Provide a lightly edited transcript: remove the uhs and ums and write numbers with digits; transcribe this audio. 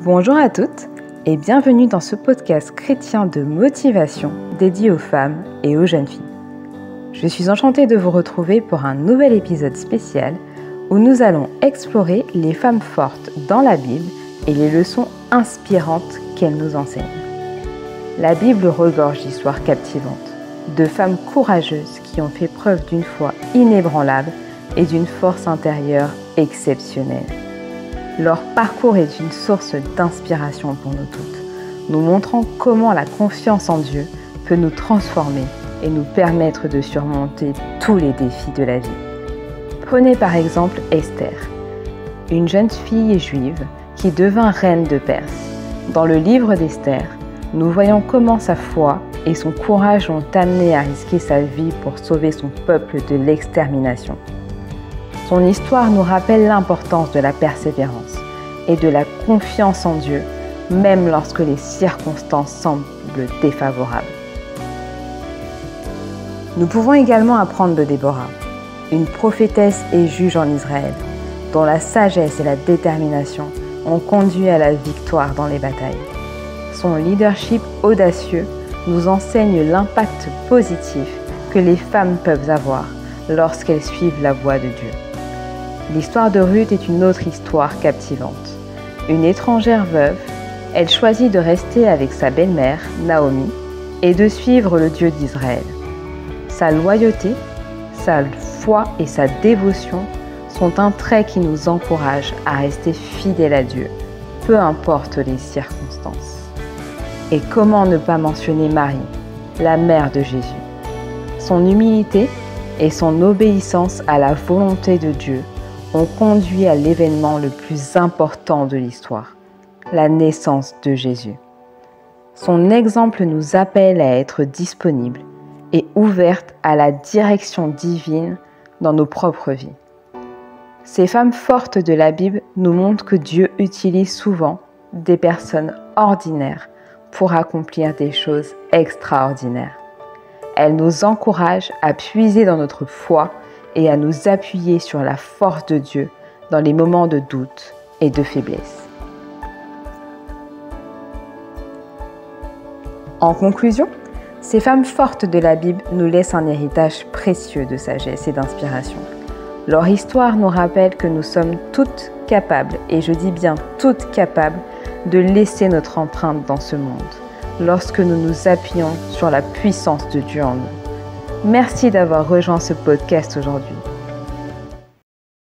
Bonjour à toutes et bienvenue dans ce podcast chrétien de motivation dédié aux femmes et aux jeunes filles. Je suis enchantée de vous retrouver pour un nouvel épisode spécial où nous allons explorer les femmes fortes dans la Bible et les leçons inspirantes qu'elles nous enseignent. La Bible regorge d'histoires captivantes, de femmes courageuses qui ont fait preuve d'une foi inébranlable et d'une force intérieure exceptionnelle. Leur parcours est une source d'inspiration pour nous toutes, nous montrant comment la confiance en Dieu peut nous transformer et nous permettre de surmonter tous les défis de la vie. Prenez par exemple Esther, une jeune fille juive qui devint reine de Perse. Dans le livre d'Esther, nous voyons comment sa foi et son courage l'ont amenée à risquer sa vie pour sauver son peuple de l'extermination. Son histoire nous rappelle l'importance de la persévérance et de la confiance en Dieu, même lorsque les circonstances semblent défavorables. Nous pouvons également apprendre de Déborah, une prophétesse et juge en Israël, dont la sagesse et la détermination ont conduit à la victoire dans les batailles. Son leadership audacieux nous enseigne l'impact positif que les femmes peuvent avoir lorsqu'elles suivent la voie de Dieu. L'histoire de Ruth est une autre histoire captivante. Une étrangère veuve, elle choisit de rester avec sa belle-mère, Naomi, et de suivre le Dieu d'Israël. Sa loyauté, sa foi et sa dévotion sont un trait qui nous encourage à rester fidèles à Dieu, peu importe les circonstances. Et comment ne pas mentionner Marie, la mère de Jésus. Son humilité et son obéissance à la volonté de Dieu ont conduit à l'événement le plus important de l'histoire, la naissance de Jésus. Son exemple nous appelle à être disponibles et ouvertes à la direction divine dans nos propres vies. Ces femmes fortes de la Bible nous montrent que Dieu utilise souvent des personnes ordinaires pour accomplir des choses extraordinaires. Elles nous encouragent à puiser dans notre foi et à nous appuyer sur la force de Dieu dans les moments de doute et de faiblesse. En conclusion, ces femmes fortes de la Bible nous laissent un héritage précieux de sagesse et d'inspiration. Leur histoire nous rappelle que nous sommes toutes capables, et je dis bien toutes capables, de laisser notre empreinte dans ce monde, lorsque nous nous appuyons sur la puissance de Dieu en nous. Merci d'avoir rejoint ce podcast aujourd'hui.